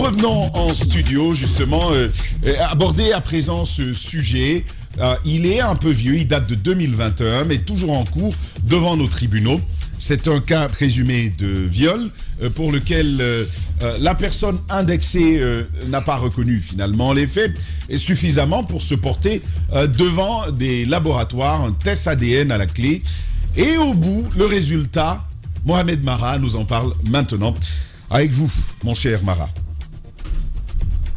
revenons en studio justement, aborder à présent ce sujet. Il est un peu vieux, il date de 2021, mais toujours en cours devant nos tribunaux. C'est un cas présumé de viol pour lequel la personne indexée n'a pas reconnu finalement les faits et suffisamment pour se porter devant des laboratoires, un test ADN à la clé. Et au bout, le résultat, Mohamed Mara nous en parle maintenant. Avec vous, mon cher Mara.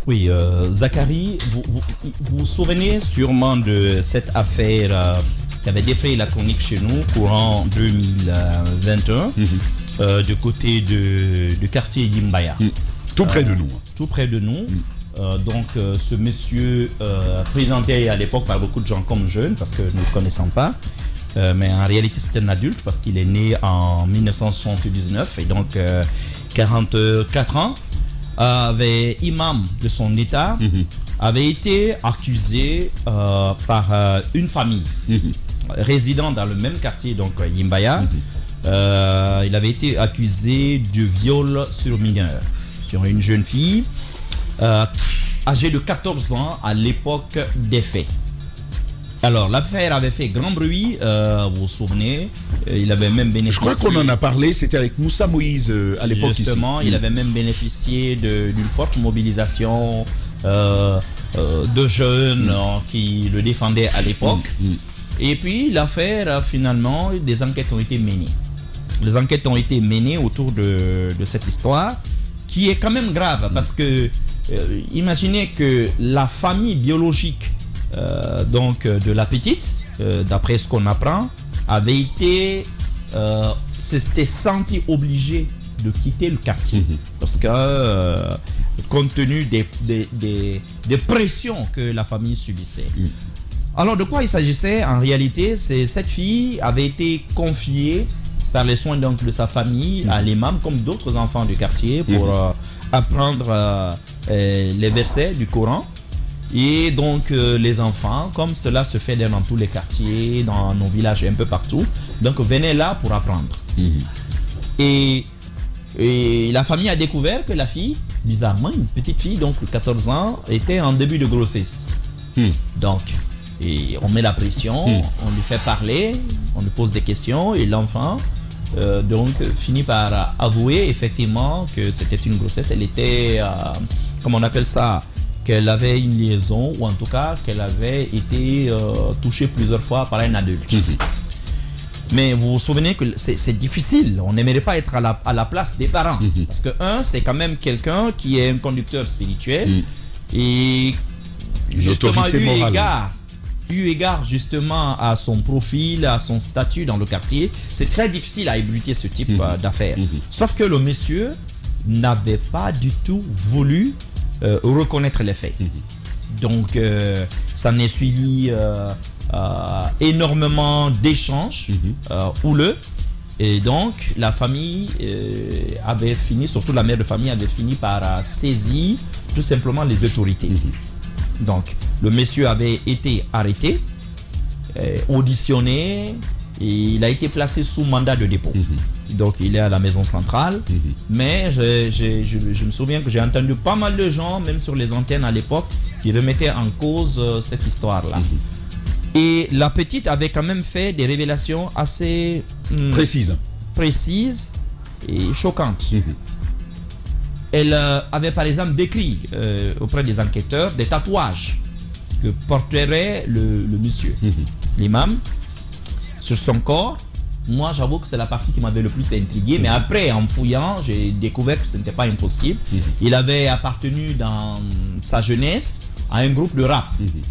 Oui, Zachary, vous vous souvenez sûrement de cette affaire qui avait défrayé la chronique chez nous courant 2021 du côté du quartier Yimbaya. Tout près de nous. Tout près de nous. Donc ce monsieur présenté à l'époque par beaucoup de gens comme jeune parce que nous ne le connaissons pas. Mais en réalité c'est un adulte parce qu'il est né en 1979 et donc 44 ans. Avait imam de son état, avait été accusé par une famille résidant dans le même quartier, donc Yimbaya. Il avait été accusé de viol sur mineur, sur une jeune fille âgée de 14 ans à l'époque des faits. Alors, l'affaire avait fait grand bruit, vous vous souvenez, il avait même bénéficié... Je crois qu'on en a parlé, c'était avec Moussa Moïse à l'époque ici. Justement, il avait même bénéficié d'une forte mobilisation de jeunes qui le défendaient à l'époque. Et puis, l'affaire, finalement, des enquêtes ont été menées. Les enquêtes ont été menées autour de cette histoire, qui est quand même grave, parce que imaginez que la famille biologique donc de la petite, d'après ce qu'on apprend, s'était senti obligé de quitter le quartier parce que compte tenu des pressions que la famille subissait. Alors de quoi il s'agissait en réalité? Cette fille avait été confiée par les soins donc de sa famille à l'imam comme d'autres enfants du quartier pour apprendre les versets du Coran. Et donc les enfants, comme cela se fait dans tous les quartiers, dans nos villages et un peu partout, donc venaient là pour apprendre. Et la famille a découvert que la fille, bizarrement, une petite fille, donc de 14 ans, était en début de grossesse. Donc, et on met la pression, on lui fait parler, on lui pose des questions et l'enfant donc finit par avouer effectivement que c'était une grossesse. Elle était, comment on appelle ça, qu'elle avait une liaison ou en tout cas qu'elle avait été touchée plusieurs fois par un adulte. Mais vous vous souvenez que c'est difficile, on n'aimerait pas être à la place des parents parce que c'est quand même quelqu'un qui est un conducteur spirituel et justement eu égard justement à son profil, à son statut dans le quartier, c'est très difficile à ébruiter ce type d'affaires. Sauf que le monsieur n'avait pas du tout voulu reconnaître les faits. Donc ça n'est suivi énormément d'échanges houleux et donc la famille avait fini, surtout la mère de famille avait fini par saisir tout simplement les autorités. Donc le monsieur avait été arrêté, auditionné et il a été placé sous mandat de dépôt. Donc il est à la maison centrale. Mais je me souviens que j'ai entendu pas mal de gens, même sur les antennes à l'époque, qui remettaient en cause cette histoire-là. Et la petite avait quand même fait des révélations assez précises et choquantes. Elle avait par exemple décrit auprès des enquêteurs des tatouages que porterait le monsieur, l'imam, sur son corps. Moi, j'avoue que c'est la partie qui m'avait le plus intrigué. Mais après, en fouillant, j'ai découvert que ce n'était pas impossible. Il avait appartenu dans sa jeunesse à un groupe de rap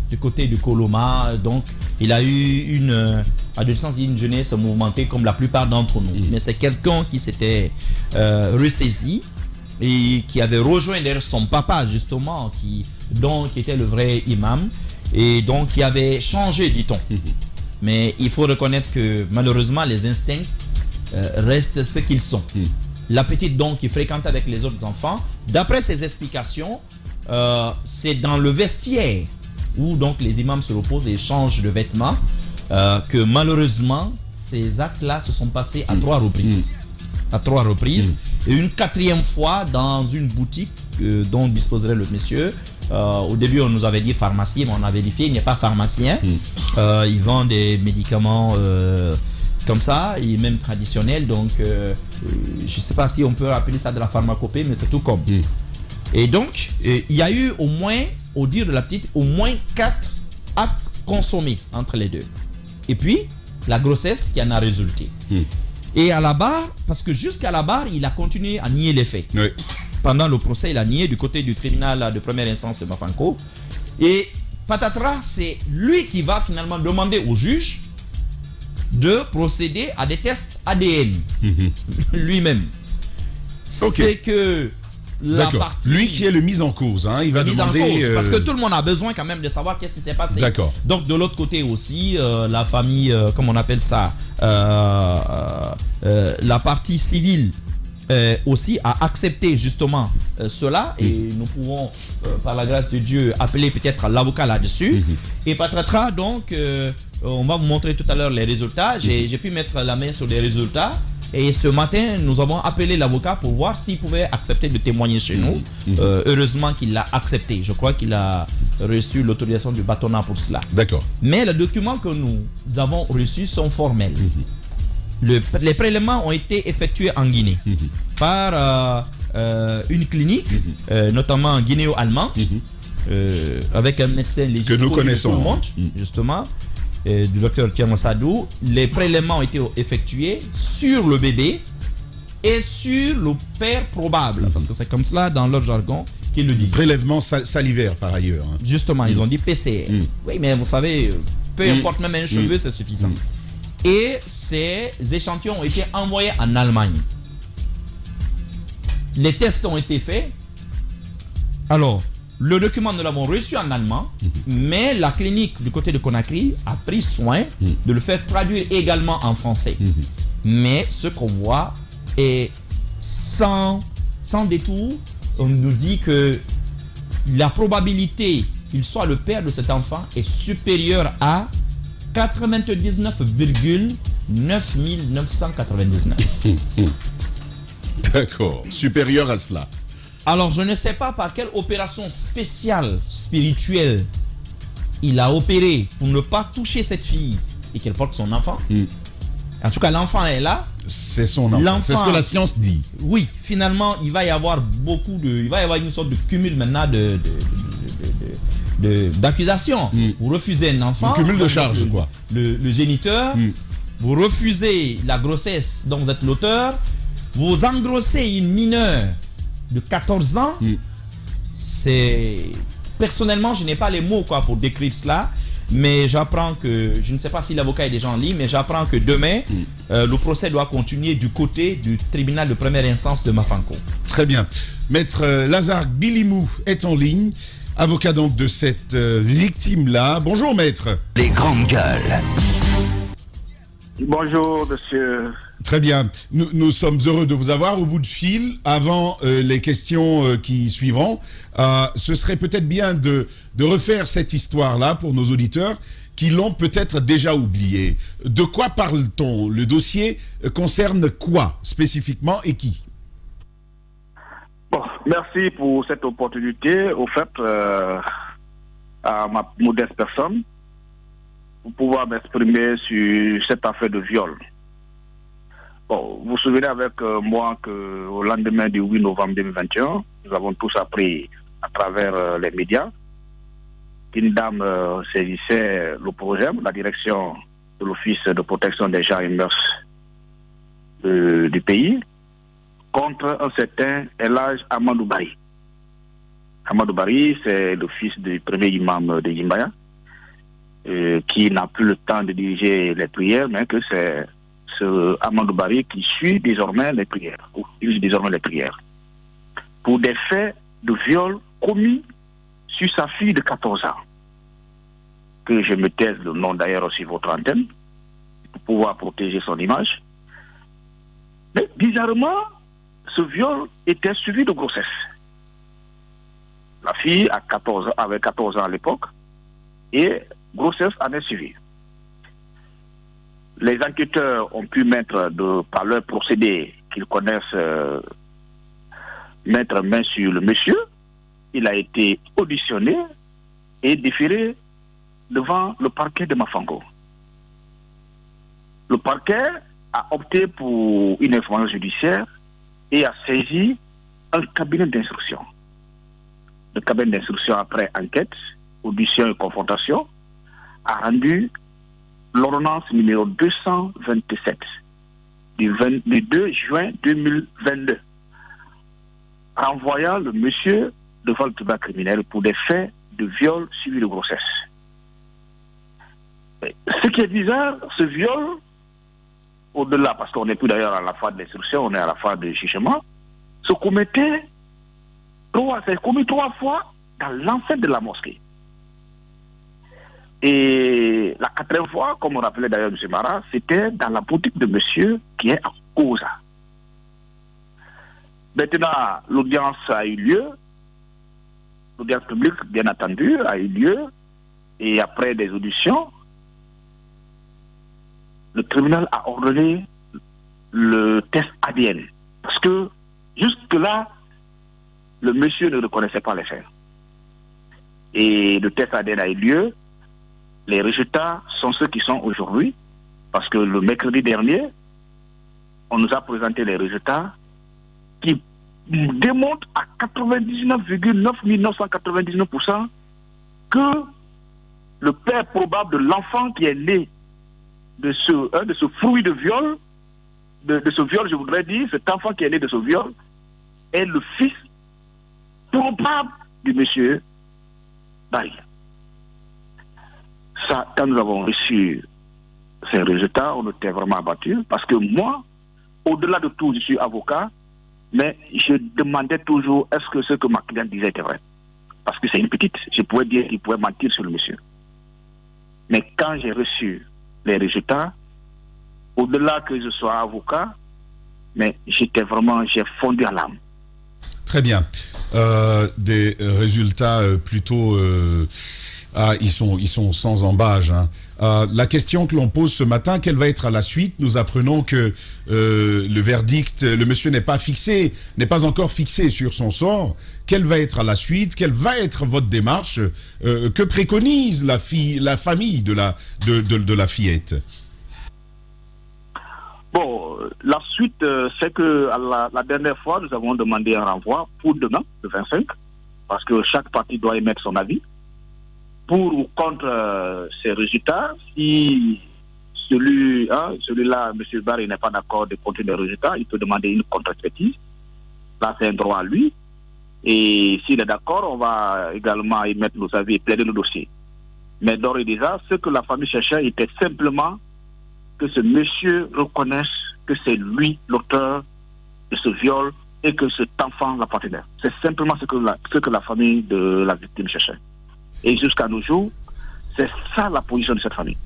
du côté du Koloma. Donc, il a eu une jeunesse mouvementée comme la plupart d'entre nous. Mais c'est quelqu'un qui s'était ressaisi et qui avait rejoint d'ailleurs son papa, justement, qui était le vrai imam. Et donc, qui avait changé, dit-on. Mais il faut reconnaître que malheureusement les instincts restent ce qu'ils sont. La petite donc qui fréquente avec les autres enfants, d'après ses explications, c'est dans le vestiaire où donc les imams se reposent et changent de vêtements que malheureusement ces actes-là se sont passés à 3 reprises. À 3 reprises et une 4e fois dans une boutique dont disposerait le monsieur. Au début, on nous avait dit pharmacie, mais on a vérifié, il n'est pas pharmacien. Il vend des médicaments comme ça, et même traditionnels. Donc, je ne sais pas si on peut appeler ça de la pharmacopée, mais c'est tout comme. Et donc, il y a eu au moins, au dire de la petite, au moins 4 actes consommés entre les deux. Et puis, la grossesse qui en a résulté. Et à la barre, parce que jusqu'à la barre, il a continué à nier les faits. Oui. Pendant le procès, il a nié du côté du tribunal de première instance de Mafanko. Et patatras, c'est lui qui va finalement demander au juge de procéder à des tests ADN lui-même. C'est que la partie... Lui qui est le mis en cause, hein, il va demander... parce que tout le monde a besoin quand même de savoir qu'est-ce qui s'est passé. D'accord. Donc de l'autre côté aussi, la famille, comment on appelle ça, la partie civile aussi a accepté justement cela, et nous pouvons, par la grâce de Dieu, appeler peut-être l'avocat là-dessus. Et patatras, donc... on va vous montrer tout à l'heure les résultats. J'ai pu mettre la main sur les résultats. Et ce matin, nous avons appelé l'avocat pour voir s'il pouvait accepter de témoigner chez nous. Heureusement qu'il l'a accepté. Je crois qu'il a reçu l'autorisation du bâtonnat pour cela. D'accord. Mais les documents que nous avons reçus sont formels. Les prélèvements ont été effectués en Guinée par une clinique, notamment guinéo-allemand, avec un médecin légiste que nous connaissons, justement. Du docteur Thiamo Sadou. Les prélèvements ont été effectués sur le bébé et sur le père probable, parce que c'est comme cela dans leur jargon qu'ils le disent. Prélèvement salivaire par ailleurs. Hein. Justement, ils ont dit PCR. Oui, mais vous savez, peu importe, même un cheveu, c'est suffisant. Et ces échantillons ont été envoyés en Allemagne. Les tests ont été faits. Alors, le document, nous l'avons reçu en allemand, mais la clinique du côté de Conakry a pris soin de le faire traduire également en français. Mais ce qu'on voit est sans détour. On nous dit que la probabilité qu'il soit le père de cet enfant est supérieure à 99,9999. D'accord, supérieur à cela. Alors, je ne sais pas par quelle opération spéciale, spirituelle, il a opéré pour ne pas toucher cette fille et qu'elle porte son enfant. En tout cas, l'enfant est là. C'est son enfant. C'est ce que la science dit. Oui, finalement, il va y avoir il va y avoir une sorte de cumul maintenant d'accusations. Vous refusez un enfant. Un cumul de charges, quoi. Le géniteur. Vous refusez la grossesse dont vous êtes l'auteur. Vous engrossez une mineure de 14 ans. Personnellement, je n'ai pas les mots pour décrire cela, mais j'apprends que, je ne sais pas si l'avocat est déjà en ligne, mais j'apprends que demain, le procès doit continuer du côté du tribunal de première instance de Mafanko. Très bien. Maître Lazare Bilimou est en ligne, avocat donc de cette victime-là. Bonjour maître. Les grandes gueules. Bonjour monsieur. Très bien. Nous sommes heureux de vous avoir au bout de fil. Avant les questions qui suivront, ce serait peut-être bien de refaire cette histoire-là pour nos auditeurs qui l'ont peut-être déjà oubliée. De quoi parle-t-on? Le dossier concerne quoi spécifiquement et qui? Bon, merci pour cette opportunité, au fait, à ma modeste personne, pour pouvoir m'exprimer sur cette affaire de viol. Bon, vous vous souvenez avec moi qu'au lendemain du 8 novembre 2021, nous avons tous appris à travers les médias qu'une dame saisissait l'OPROGEM, la direction de l'Office de protection des gens et mœurs du pays, contre un certain Elhadj Amadou Bari. Amadou Bari, c'est le fils du premier imam de Yimbaya, qui n'a plus le temps de diriger les prières, mais que c'est ce Amadou Bari qui suit désormais les prières, ou dirige désormais les prières, pour des faits de viol commis sur sa fille de 14 ans. Que je me taise le nom d'ailleurs sur votre antenne, pour pouvoir protéger son image. Mais bizarrement, ce viol était suivi de grossesse. La fille avait 14 ans à l'époque, et grossesse en est suivie. Les enquêteurs ont pu mettre par leur procédé qu'ils connaissent mettre main sur le monsieur. Il a été auditionné et déféré devant le parquet de Mafango. Le parquet a opté pour une information judiciaire et a saisi un cabinet d'instruction. Le cabinet d'instruction, après enquête, audition et confrontation, a rendu l'ordonnance numéro 227 du 2 juin 2022, renvoyant le monsieur devant le tribunal criminel pour des faits de viol suivi de grossesse. Ce qui est bizarre, ce viol, au-delà, parce qu'on n'est plus d'ailleurs à la phase d'instruction, on est à la phase de jugement, s'est commis 3 fois dans l'enceinte de la mosquée. Et la 4e fois, comme on rappelait d'ailleurs M. Mara, c'était dans la boutique de monsieur qui est à Koza. Maintenant, l'audience a eu lieu, l'audience publique, bien entendu, a eu lieu, et après des auditions, le tribunal a ordonné le test ADN. Parce que jusque-là, le monsieur ne reconnaissait pas les faits. Et le test ADN a eu lieu. Les résultats sont ceux qui sont aujourd'hui. Parce que le mercredi dernier, on nous a présenté les résultats qui démontrent à 99,9999% que le père probable de l'enfant qui est né de ce fruit de viol, de ce viol, je voudrais dire, cet enfant qui est né de ce viol, est le fils probable du monsieur Barry. Ça, quand nous avons reçu ces résultats, on était vraiment abattus, parce que moi, au-delà de tout, je suis avocat, mais je demandais toujours est-ce que ce que ma cliente disait était vrai. Parce que c'est une petite, je pouvais dire qu'il pouvait mentir sur le monsieur. Mais quand j'ai reçu les résultats, au-delà que je sois avocat, mais j'ai fondu à l'âme. Très bien. Des résultats plutôt... ils sont sans embâge. Hein. La question que l'on pose ce matin, quelle va être à la suite? Nous apprenons que le verdict, le monsieur n'est pas encore fixé sur son sort. Quelle va être à la suite? Quelle va être votre démarche? Que préconise la famille de la fillette? Bon, la suite, c'est que la dernière fois, nous avons demandé un renvoi pour demain, le 25, parce que chaque partie doit émettre son avis. Pour ou contre ces résultats, si celui-là, M. Barry n'est pas d'accord de compter les résultats, il peut demander une contre-expertise. Là, c'est un droit à lui. Et s'il est d'accord, on va également émettre nos avis et plaider le dossier. Mais d'ores et déjà, ce que la famille cherchait était simplement que ce monsieur reconnaisse que c'est lui l'auteur de ce viol et que cet enfant l'appartenait. C'est simplement ce que la famille de la victime cherchait. Et jusqu'à nos jours, c'est ça la position de cette famille.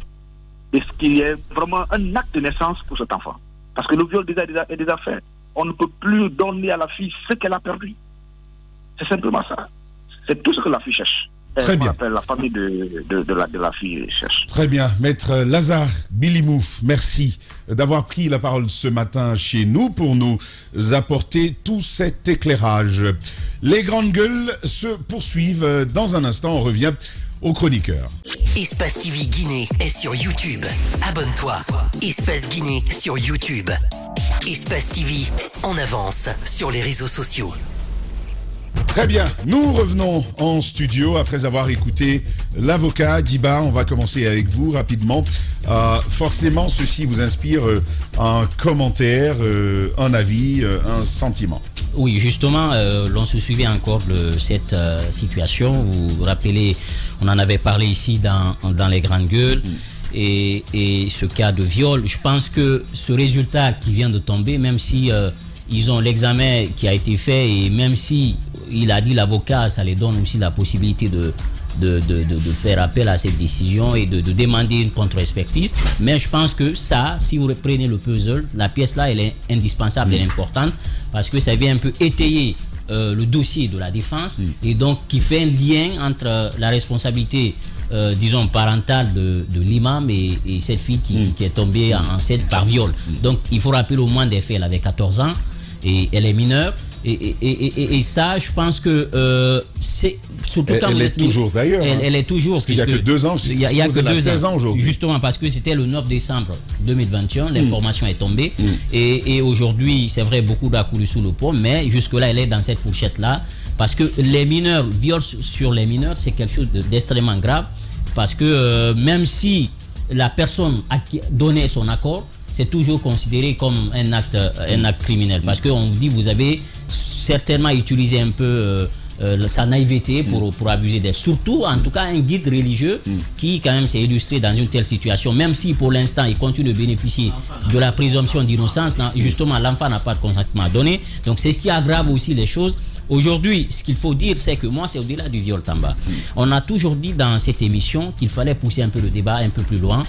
Est-ce qu'il y ait vraiment un acte de naissance pour cet enfant? Parce que le viol est déjà fait. On ne peut plus donner à la fille ce qu'elle a perdu. C'est simplement ça. C'est tout ce que la fille cherche. Très bien. La famille de la fille cherche. Très bien. Maître Lazare Bilimouf, merci d'avoir pris la parole ce matin chez nous pour nous apporter tout cet éclairage. Les grandes gueules se poursuivent. Dans un instant, on revient aux chroniqueurs. Espace TV Guinée est sur YouTube. Abonne-toi. Espace Guinée sur YouTube. Espace TV en avance sur les réseaux sociaux. Très bien, nous revenons en studio après avoir écouté l'avocat Guiba. On va commencer avec vous rapidement. Forcément, ceci vous inspire un commentaire, un avis, un sentiment. Oui, justement, l'on se souvient encore de cette situation. Vous vous rappelez, on en avait parlé ici dans les grandes gueules. Et ce cas de viol, je pense que ce résultat qui vient de tomber, même si ils ont l'examen qui a été fait et même si il a dit l'avocat, ça les donne aussi la possibilité de faire appel à cette décision et de demander une contre-expertise. Mais je pense que ça, si vous reprenez le puzzle, la pièce là, elle est indispensable, elle est importante parce que ça vient un peu étayer le dossier de la défense et donc qui fait un lien entre la responsabilité disons parentale de l'imam et cette fille qui est tombée enceinte par viol. Donc il faut rappeler au moins des faits, elle avait 14 ans et elle est mineure Et ça, je pense que c'est surtout quand Elle est toujours d'ailleurs. Elle est toujours. Parce qu'il n'y a que 2 ans. Il y a que 16 ans aujourd'hui. Justement, parce que c'était le 9 décembre 2021, l'information est tombée. Et aujourd'hui, c'est vrai, beaucoup d'à couru sous le pont, mais jusque-là, elle est dans cette fourchette-là. Parce que les mineurs, viol sur les mineurs, c'est quelque chose d'extrêmement grave. Parce que même si la personne a donné son accord, c'est toujours considéré comme un acte criminel. Parce qu'on vous dit, vous avez certainement utilisé un peu sa naïveté pour abuser d'elle. Surtout, en tout cas, un guide religieux qui, quand même, s'est illustré dans une telle situation. Même si, pour l'instant, il continue de bénéficier de la présomption d'innocence, justement, l'enfant n'a pas de consentement à donner. Donc, c'est ce qui aggrave aussi les choses. Aujourd'hui, ce qu'il faut dire, c'est que moi, c'est au-delà du viol, Tamba. On a toujours dit dans cette émission qu'il fallait pousser un peu le débat un peu plus loin,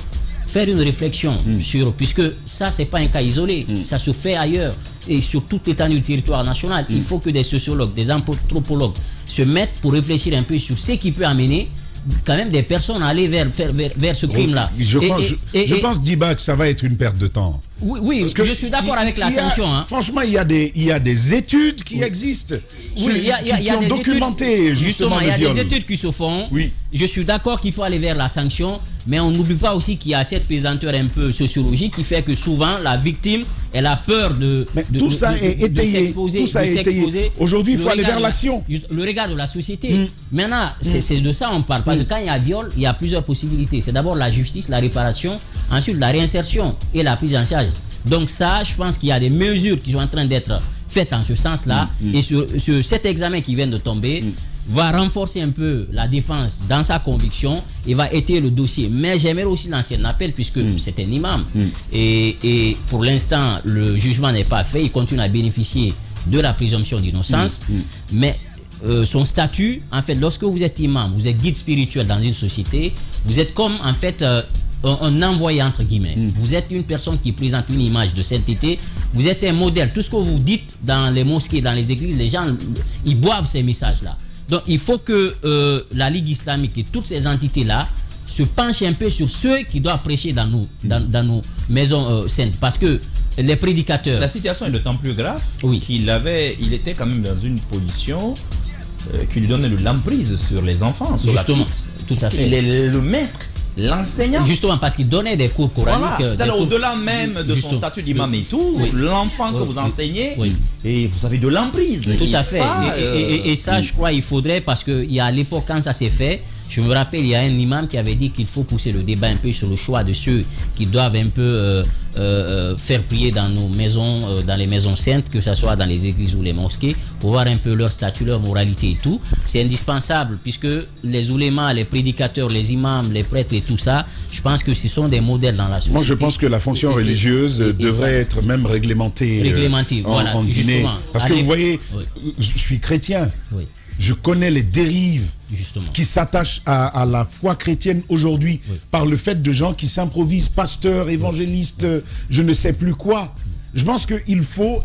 faire une réflexion sur, puisque ça, c'est pas un cas isolé, ça se fait ailleurs et sur toute l'étendue du territoire national. Il faut que des sociologues, des anthropologues se mettent pour réfléchir un peu sur ce qui peut amener quand même des personnes à aller vers ce crime-là. Je pense, Diba, que ça va être une perte de temps. Oui, je suis d'accord avec la sanction. Franchement, il y a des études qui existent, qui ont documenté justement le viol. Il y a des études qui se font. Oui. Je suis d'accord qu'il faut aller vers la sanction, mais on n'oublie pas aussi qu'il y a cette pesanteur un peu sociologique qui fait que souvent la victime, elle a peur de s'exposer. Aujourd'hui, il faut aller vers l'action. Le regard de la société. Maintenant, c'est de ça on parle. Parce que quand il y a viol, il y a plusieurs possibilités. C'est d'abord la justice, la réparation, ensuite la réinsertion et la prise en charge. Donc ça, je pense qu'il y a des mesures qui sont en train d'être faites en ce sens-là. Et sur cet examen qui vient de tomber, va renforcer un peu la défense dans sa conviction et va étayer le dossier. Mais j'aimerais aussi lancer un appel puisque c'est un imam. Et pour l'instant, le jugement n'est pas fait. Il continue à bénéficier de la présomption d'innocence. Mais son statut, en fait, lorsque vous êtes imam, vous êtes guide spirituel dans une société, vous êtes comme, en fait, un envoyé, entre guillemets. Vous êtes une personne qui présente une image de sainteté. Vous êtes un modèle. Tout ce que vous dites dans les mosquées, dans les églises, les gens, ils boivent ces messages-là. Donc, il faut que la Ligue islamique et toutes ces entités-là se penchent un peu sur ceux qui doivent prêcher dans nos maisons saintes. Parce que les prédicateurs... La situation est d'autant plus grave qu'il était quand même dans une position qui lui donnait de l'emprise sur les enfants, sur la petite. Tout à fait. Il est le maître, l'enseignant. Justement, parce qu'il donnait des cours coraniques. Voilà, c'est-à-dire au-delà même de son statut d'imam et tout, l'enfant que vous enseignez, et vous avez de l'emprise. Tout à fait. Et ça, je crois, il faudrait, parce qu'il y a à l'époque, quand ça s'est fait, je me rappelle, il y a un imam qui avait dit qu'il faut pousser le débat un peu sur le choix de ceux qui doivent un peu faire prier dans nos maisons, dans les maisons saintes, que ce soit dans les églises ou les mosquées, pour voir un peu leur statut, leur moralité et tout. C'est indispensable puisque les oulémas, les prédicateurs, les imams, les prêtres et tout ça, je pense que ce sont des modèles dans la société. Moi, je pense que la fonction religieuse devrait être même réglementée en Guinée. Parce que vous voyez, je suis chrétien. Je connais les dérives qui s'attachent à la foi chrétienne aujourd'hui par le fait de gens qui s'improvisent pasteurs, évangélistes, je ne sais plus quoi. Je pense qu'il faut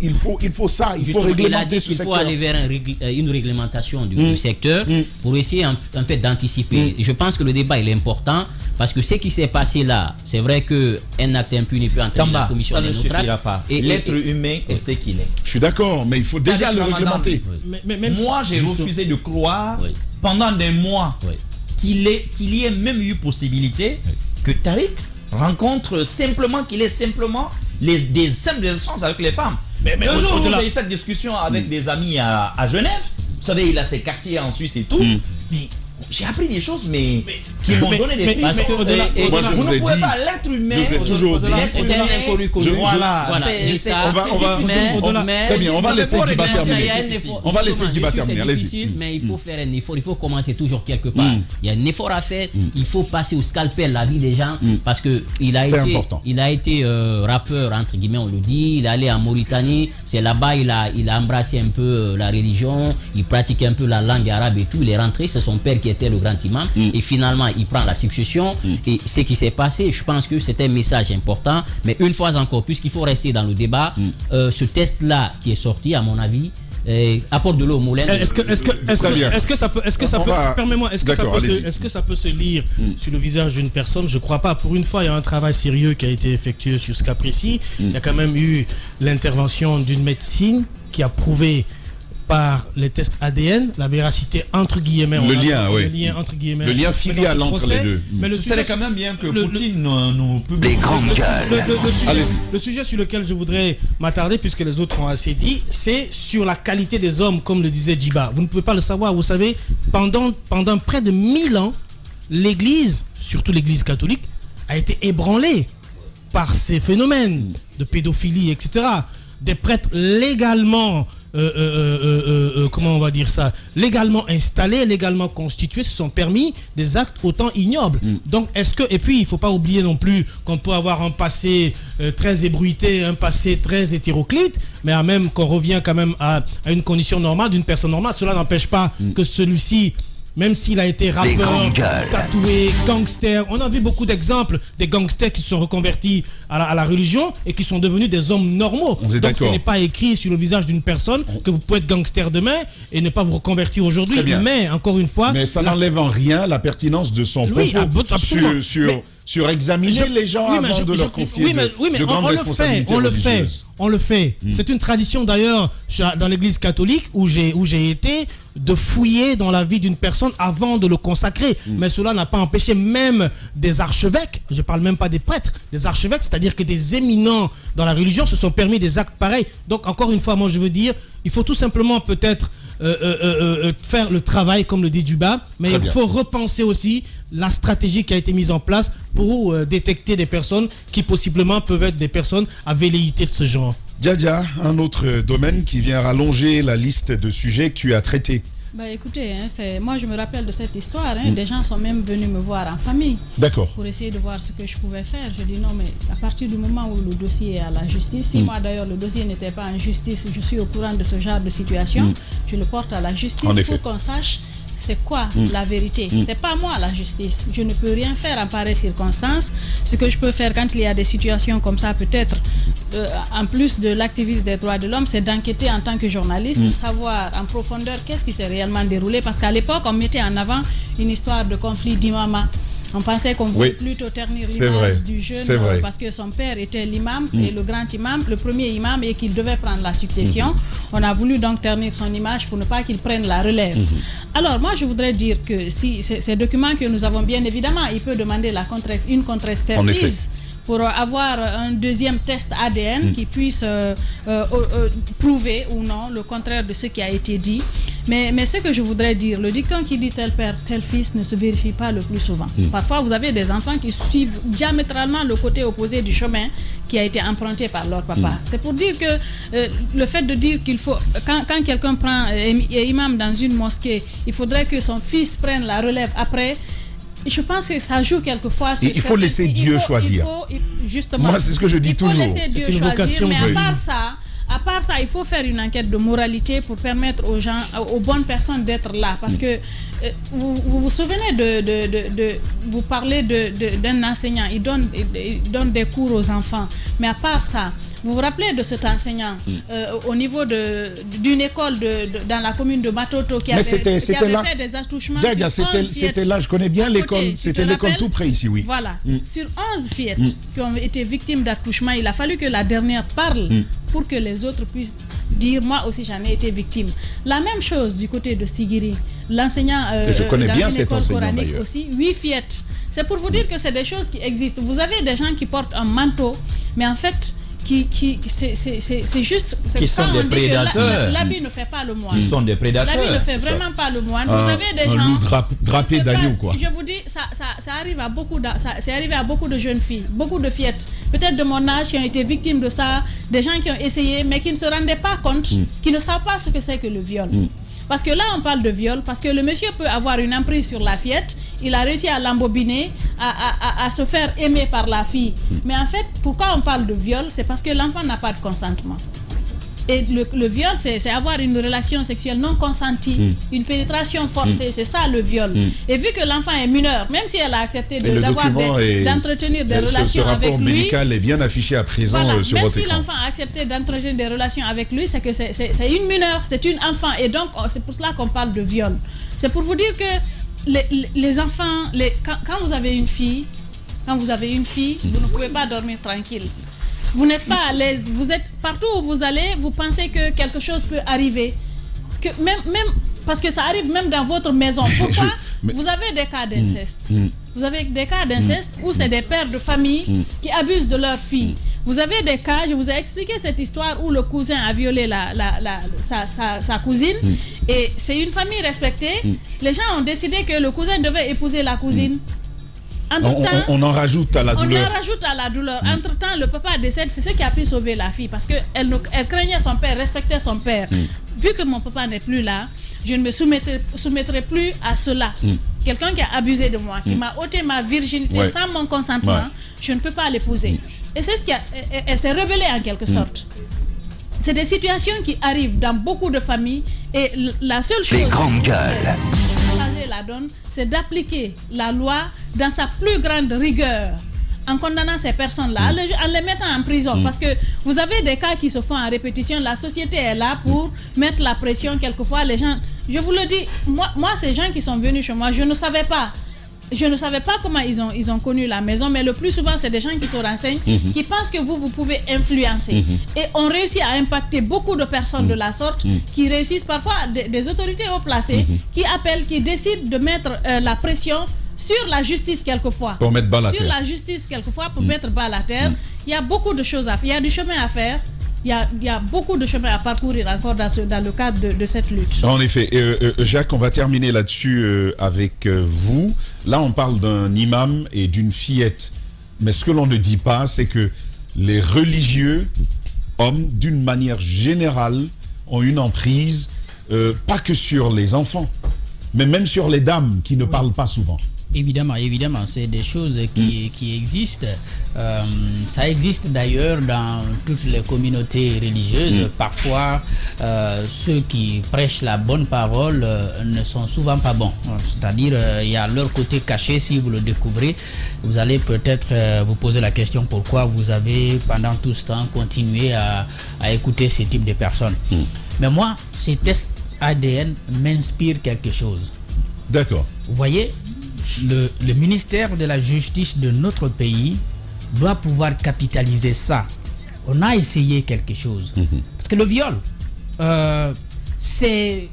ça, il faut réglementer ce secteur. Il faut aller vers une réglementation du secteur pour essayer en fait d'anticiper. Je pense que le débat il est important parce que ce qui s'est passé là, c'est vrai qu'un acte impuni peut entraîner la commission des ça ne suffira pas. L'être humain est ce qu'il est. Je suis d'accord, mais il faut déjà le réglementer. Moi, j'ai refusé de croire pendant des mois qu'il y ait même eu possibilité que Tariq rencontre simplement, qu'il ait simplement des simples échanges avec les femmes. Mais un jour, j'ai eu cette discussion avec des amis à Genève. Vous savez, il a ses quartiers en Suisse et tout. Mais j'ai appris des choses, qui m'ont donné des moi, je vous ai dit, pas l'être humain. Je vous ai toujours dit. Très bien, on va laisser Diba terminer. On va laisser Diba terminer. C'est difficile, mais il faut faire un effort. Il faut commencer toujours quelque part. Il y a un effort à faire. Il faut passer au scalpel la vie des gens parce que il a été rappeur entre guillemets, on le dit. Il est allé en Mauritanie. C'est là-bas il a embrassé un peu la religion. Il pratique un peu la langue arabe et tout. Il est rentré. C'est son père qui était le grand imam et finalement il prend la succession et ce qui s'est passé, je pense que c'était un message important, mais une fois encore, puisqu'il faut rester dans le débat, ce test là qui est sorti à mon avis apporte de l'eau au moulin. Est-ce que ça peut se lire sur le visage d'une personne? Je crois pas. Pour une fois, il y a un travail sérieux qui a été effectué sur ce cas précis. Il y a quand même eu l'intervention d'une médecine qui a prouvé par les tests ADN, la véracité entre guillemets. Le lien entre guillemets. Le lien filial entre les deux. Mais le serait quand même bien que Poutine nous publie. Les grandes gueules. Le sujet sur lequel je voudrais m'attarder, puisque les autres ont assez dit, c'est sur la qualité des hommes, comme le disait Djiba. Vous ne pouvez pas le savoir, vous savez, pendant près de 1000 ans, l'Église, surtout l'Église catholique, a été ébranlée par ces phénomènes de pédophilie, etc. Des prêtres légalement, comment on va dire ça, légalement installés, légalement constitués, se sont permis des actes autant ignobles. Donc, et puis, il ne faut pas oublier non plus qu'on peut avoir un passé très ébruité, un passé très hétéroclite, mais même qu'on revient quand même à une condition normale d'une personne normale. Cela n'empêche pas que celui-ci, même s'il a été rappeur, tatoué, gangster, on a vu beaucoup d'exemples des gangsters qui se sont reconvertis à la religion et qui sont devenus des hommes normaux. Donc ce n'est pas écrit sur le visage d'une personne que vous pouvez être gangster demain et ne pas vous reconvertir aujourd'hui. Mais encore une fois... Mais ça n'enlève en rien la pertinence de son propos sur examiner les gens avant de leur confier de grandes responsabilités religieuses. On le fait. C'est une tradition d'ailleurs dans l'église catholique où j'ai été de fouiller dans la vie d'une personne avant de le consacrer. Mais cela n'a pas empêché même des archevêques, je ne parle même pas des prêtres, des archevêques, c'est-à-dire que des éminents dans la religion se sont permis des actes pareils. Donc encore une fois, moi je veux dire, il faut tout simplement peut-être faire le travail comme le dit Djiba, mais il faut repenser aussi la stratégie qui a été mise en place pour détecter des personnes qui possiblement peuvent être des personnes à velléité de ce genre. Djadia, un autre domaine qui vient rallonger la liste de sujets que tu as traités. Bah écoutez, moi je me rappelle de cette histoire, des gens sont même venus me voir en famille pour essayer de voir ce que je pouvais faire. Je dis non, mais à partir du moment où le dossier est à la justice, si moi d'ailleurs le dossier n'était pas en justice, je suis au courant de ce genre de situation, je le porte à la justice pour qu'on sache c'est quoi la vérité. C'est pas moi la justice. Je ne peux rien faire en pareille circonstance. Ce que je peux faire quand il y a des situations comme ça, peut-être, en plus de l'activisme des droits de l'homme, c'est d'enquêter en tant que journaliste, savoir en profondeur qu'est-ce qui s'est réellement déroulé. Parce qu'à l'époque, on mettait en avant une histoire de conflit d'imama. On pensait qu'on voulait plutôt ternir l'image du jeune parce que son père était l'imam et le grand imam, le premier imam, et qu'il devait prendre la succession. On a voulu donc ternir son image pour ne pas qu'il prenne la relève. Alors moi je voudrais dire que si ces documents que nous avons, bien évidemment, il peut demander une contre-expertise pour avoir un deuxième test ADN qui puisse prouver ou non le contraire de ce qui a été dit. Mais ce que je voudrais dire, le dicton qui dit tel père, tel fils ne se vérifie pas le plus souvent. Parfois, vous avez des enfants qui suivent diamétralement le côté opposé du chemin qui a été emprunté par leur papa. C'est pour dire que le fait de dire qu'il faut, quand quelqu'un est imam dans une mosquée, il faudrait que son fils prenne la relève après. Je pense que ça joue quelquefois sur il faut laisser Dieu choisir. Justement, moi, c'est ce que je dis toujours. Il faut laisser Dieu choisir, mais à part ça, il faut faire une enquête de moralité pour permettre aux gens, aux bonnes personnes d'être là. Parce que vous vous souvenez vous parlez d'un enseignant, il donne des cours aux enfants. Mais à part ça, vous vous rappelez de cet enseignant au niveau d'une école dans la commune de Matoto qui avait fait des attouchements sur 11 c'était là, je connais bien l'école, c'était l'école tout près ici, oui. Voilà, sur 11 fillettes qui ont été victimes d'attouchements, il a fallu que la dernière parle pour que les autres puissent dire moi aussi j'en ai été victime. La même chose du côté de Sigiri, l'enseignant dans une école coranique aussi, 8 fillettes. C'est pour vous dire que c'est des choses qui existent. Vous avez des gens qui portent un manteau, mais en fait c'est juste... Qui sont des prédateurs. L'habit ne fait pas le moine. Ils sont des prédateurs. L'habit ne fait vraiment pas le moine. Vous avez des gens... Un loup drapé d'agneau, quoi. Je vous dis, ça arrive à c'est arrivé à beaucoup de jeunes filles, beaucoup de fillettes, peut-être de mon âge, qui ont été victimes de ça, des gens qui ont essayé, mais qui ne se rendaient pas compte, qui ne savent pas ce que c'est que le viol. Parce que là, on parle de viol, parce que le monsieur peut avoir une emprise sur la fillette, il a réussi à l'embobiner, à se faire aimer par la fille. Mais en fait, pourquoi on parle de viol? C'est parce que l'enfant n'a pas de consentement. Et le viol, c'est avoir une relation sexuelle non consentie, une pénétration forcée, c'est ça le viol. Et vu que l'enfant est mineur, même si elle a accepté d'entretenir des relations avec lui... Ce rapport médical est bien affiché à présent sur votre écran. Même si l'enfant a accepté d'entretenir des relations avec lui, c'est que c'est une mineure, c'est une enfant. Et donc, c'est pour cela qu'on parle de viol. C'est pour vous dire que les enfants, quand vous avez une fille, vous ne pouvez pas dormir tranquille. Vous n'êtes pas à l'aise. Vous êtes partout où vous allez, vous pensez que quelque chose peut arriver, que même parce que ça arrive même dans votre maison. Pourquoi vous avez des cas d'inceste? Vous avez des cas d'inceste où c'est des pères de famille qui abusent de leurs filles. Vous avez des cas, je vous ai expliqué cette histoire où le cousin a violé sa cousine et c'est une famille respectée. Les gens ont décidé que le cousin devait épouser la cousine. On en rajoute à la douleur. On en rajoute à la douleur. Entre-temps, le papa décède, c'est ce qui a pu sauver la fille parce qu'elle craignait son père, respectait son père. Vu que mon papa n'est plus là, je ne me soumettrai plus à cela. Quelqu'un qui a abusé de moi, qui m'a ôté ma virginité sans mon consentement, je ne peux pas l'épouser. Et c'est ce qui elle s'est rebellée en quelque sorte. C'est des situations qui arrivent dans beaucoup de familles et la seule chose Les grandes gueules. pour changer la donne, c'est d'appliquer la loi dans sa plus grande rigueur en condamnant ces personnes-là, en les mettant en prison. Parce que vous avez des cas qui se font en répétition. La société est là pour mettre la pression. Quelquefois, les gens... Je vous le dis, moi ces gens qui sont venus chez moi, je ne savais pas comment ils ont connu la maison, mais le plus souvent, c'est des gens qui se renseignent, qui pensent que vous pouvez influencer. Et on réussit à impacter beaucoup de personnes de la sorte, qui réussissent parfois, des autorités haut placées, qui appellent, qui décident de mettre la pression sur la justice quelquefois. Pour mettre bas la terre. Sur la justice quelquefois, pour mettre bas la terre. Il y a beaucoup de choses à faire, il y a du chemin à faire. Il y a beaucoup de chemin à parcourir encore dans le cadre de cette lutte. En effet. Jacques, on va terminer là-dessus avec vous. Là, on parle d'un imam et d'une fillette. Mais ce que l'on ne dit pas, c'est que les religieux, hommes, d'une manière générale, ont une emprise, pas que sur les enfants, mais même sur les dames qui ne parlent pas souvent. Évidemment, c'est des choses qui existent. Ça existe d'ailleurs dans toutes les communautés religieuses. Parfois, ceux qui prêchent la bonne parole ne sont souvent pas bons. C'est-à-dire, il y a leur côté caché. Si vous le découvrez, vous allez peut-être vous poser la question pourquoi vous avez, pendant tout ce temps, continué à écouter ce type de personnes. Mais moi, ces tests ADN m'inspirent quelque chose. D'accord. Vous voyez, le ministère de la Justice de notre pays doit pouvoir capitaliser ça. On a essayé quelque chose. Parce que le viol, c'est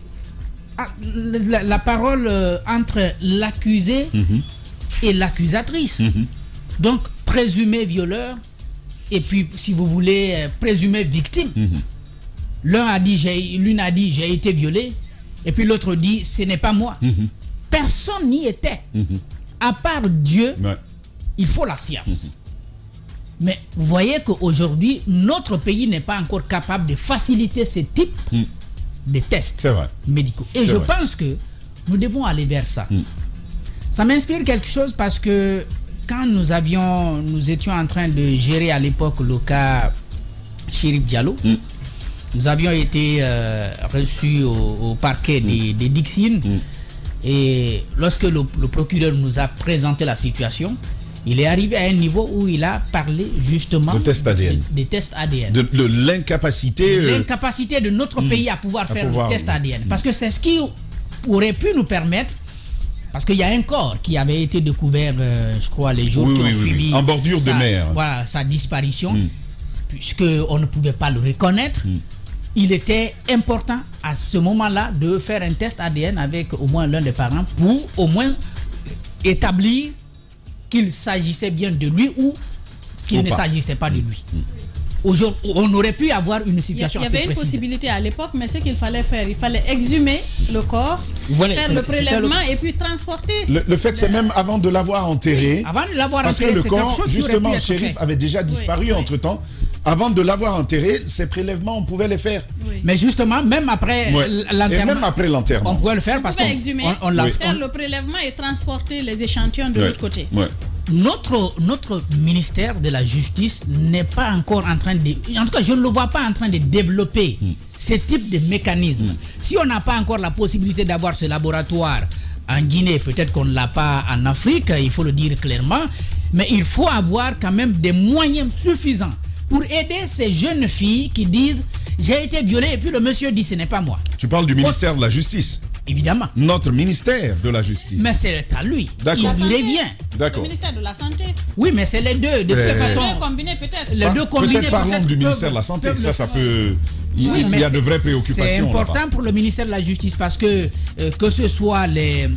la parole entre l'accusé et l'accusatrice. Donc, présumé violeur, et puis, si vous voulez, présumé victime. L'une a dit j'ai été violé, et puis l'autre dit ce n'est pas moi. Personne n'y était. À part Dieu, il faut la science. Mais vous voyez qu'aujourd'hui, notre pays n'est pas encore capable de faciliter ce type de tests médicaux. Et je pense que nous devons aller vers ça. Ça m'inspire quelque chose parce que quand nous étions en train de gérer à l'époque le cas Chérif Diallo, nous avions été reçus au parquet des Dixines. Et lorsque le procureur nous a présenté la situation, il est arrivé à un niveau où il a parlé justement des tests ADN. De l'incapacité. L'incapacité de notre pays à pouvoir faire le test ADN. Parce que c'est ce qui aurait pu nous permettre. Parce qu'il y a un corps qui avait été découvert, je crois, les jours qui ont suivi. En bordure de mer. Voilà, sa disparition. Puisqu'on ne pouvait pas le reconnaître. Il était important à ce moment-là de faire un test ADN avec au moins l'un des parents pour au moins établir qu'il s'agissait bien de lui ou qu'il ne s'agissait pas de lui. Aujourd'hui, on aurait pu avoir une situation assez précise. Il y avait une possibilité à l'époque, mais ce qu'il fallait faire, il fallait exhumer le corps, faire le prélèvement et puis transporter. Le fait, c'est même avant de l'avoir enterré. Avant de l'avoir enterré, parce que le corps, justement, Chérif avait déjà disparu entre-temps. Avant de l'avoir enterré, ces prélèvements, on pouvait les faire. Mais justement, même après l'enterrement. Et même après l'enterrement. On pouvait le faire parce qu'on exhumer, faire le prélèvement et transporter les échantillons de l'autre côté. Notre ministère de la Justice n'est pas encore en train de... En tout cas, je ne le vois pas en train de développer ce type de mécanisme. Si on n'a pas encore la possibilité d'avoir ce laboratoire en Guinée, peut-être qu'on ne l'a pas en Afrique, il faut le dire clairement, mais il faut avoir quand même des moyens suffisants pour aider ces jeunes filles qui disent j'ai été violée et puis le monsieur dit ce n'est pas moi. Tu parles du ministère de la Justice. évidemment. Notre ministère de la Justice. Mais c'est à lui. D'accord. Il revient. D'accord. Le ministère de la Santé. Oui, mais c'est les deux. De toute façon. Les deux combinés peut-être. Les deux combinés peut-être parlons du ministère de la Santé. Ça peut. Il y a de vraies préoccupations. C'est important pour le ministère de la Justice parce que ce soit les.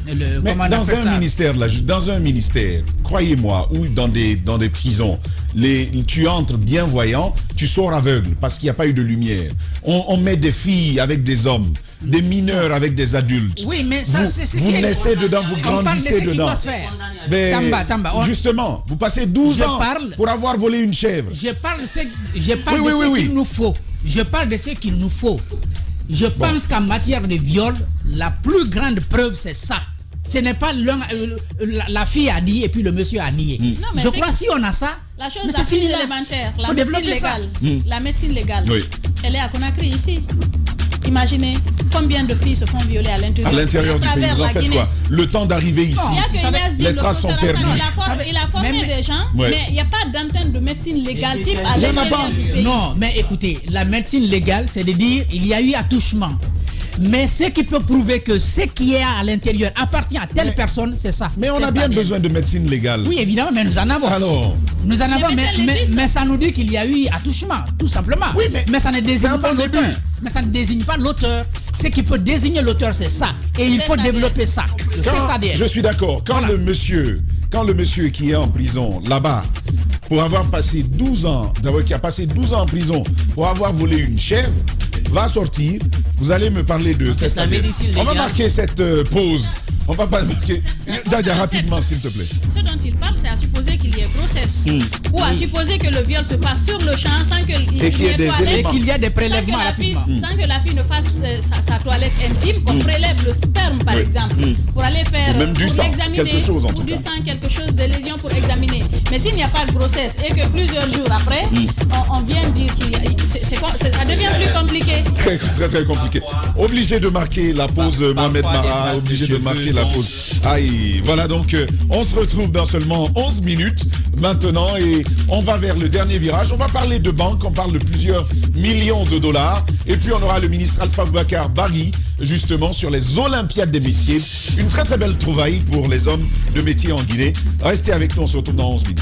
Dans un ministère, croyez-moi, ou dans des prisons, tu entres bien voyant, tu sors aveugle parce qu'il n'y a pas eu de lumière. On met des filles avec des hommes, des mineurs avec des adultes. Oui, mais ça, c'est vous naissez dedans, vous grandissez dedans. Mais Tamba. Justement, vous passez 12 ans pour avoir volé une chèvre. Je parle de ce qu'il nous faut. Je parle de ce qu'il nous faut. Je pense qu'en matière de viol, la plus grande preuve, c'est ça. Ce n'est pas la fille a dit et puis le monsieur a nié. Non, je crois que si on a ça, la chose la plus élémentaire, la médecine légale. La médecine légale, elle est à Conakry ici. Imaginez combien de filles se font violer à l'intérieur du pays. Vous en faites quoi? Le temps d'arriver ici, les traces sont perdues. Il a formé des gens, mais il n'y a pas d'antenne de médecine légale type à l'intérieur du pays. Non, mais écoutez, la médecine légale, c'est de dire il y a eu attouchement. Mais ce qui peut prouver que ce qui est à l'intérieur appartient à telle personne, c'est ça. Mais on a bien besoin de médecine légale. Oui, évidemment, mais nous en avons. Alors, nous en avons, mais ça nous dit qu'il y a eu attouchement, tout simplement. Oui, mais ça ne désigne pas l'auteur. Mais ça ne désigne pas l'auteur. Ce qui peut désigner l'auteur, c'est ça. Et il faut développer ça. Le test ADN. Je suis d'accord. Quand le monsieur qui est en prison là-bas, pour avoir passé 12 ans, qui a passé 12 ans en prison pour avoir volé une chèvre, va sortir, vous allez me parler de test ADN. On va marquer cette pause. On va pas marquer. Dadia, rapidement, s'il te plaît. Ce dont il parle, c'est à supposer qu'il y ait grossesse. Ou à supposer que le viol se passe sur le champ sans qu'il y ait des prélèvements rapidement. Sans que la fille ne fasse sa toilette intime, qu'on prélève le sperme, par exemple, pour aller faire. Ou même du sang, quelque chose en tout cas. Ou du sang, quelque chose de lésion pour examiner. Mais s'il n'y a pas de grossesse et que plusieurs jours après, on vient dire ça devient plus compliqué. Très, très, très compliqué. Obligé de marquer la pause, Mohamed Mara, obligé de marquer la pause. Aïe, voilà donc on se retrouve dans seulement 11 minutes maintenant et on va vers le dernier virage. On va parler de banque, on parle de plusieurs millions de dollars et puis on aura le ministre Alpha Boubacar Barry justement sur les Olympiades des métiers. Une très très belle trouvaille pour les hommes de métier en Guinée. Restez avec nous, on se retrouve dans 11 minutes.